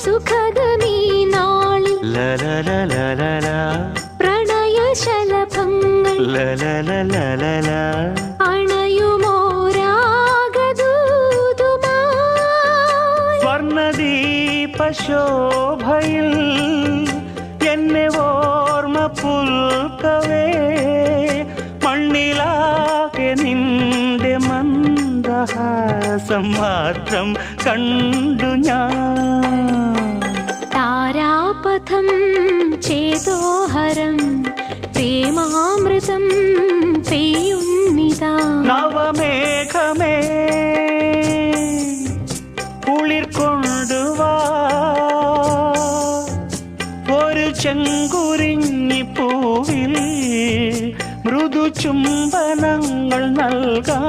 സുഖദമീ നാളിൽ പ്രണയശലഭങ്ങൾ അണയുമോരാഗദൂതുമായി സ്വർണദീപശോഭയിൽ എന്നെ ഓർമ്മ പുൽക്കവേ മണ്ണിലാകെ നിന്റെ മന്ദഹാസം മാത്രം കണ്ടു ഞാൻ. താരാപഥം ചേതോഹരം പ്രേമാമൃതം പെയ്യുന്നിതാ. നവമേഘമേ കുളിർ കൊണ്ടുവാ ഒരു ചെങ്കുരിഞ്ഞി പൂവിൽ മൃദു ചുംബനങ്ങൾ നൽകാൻ.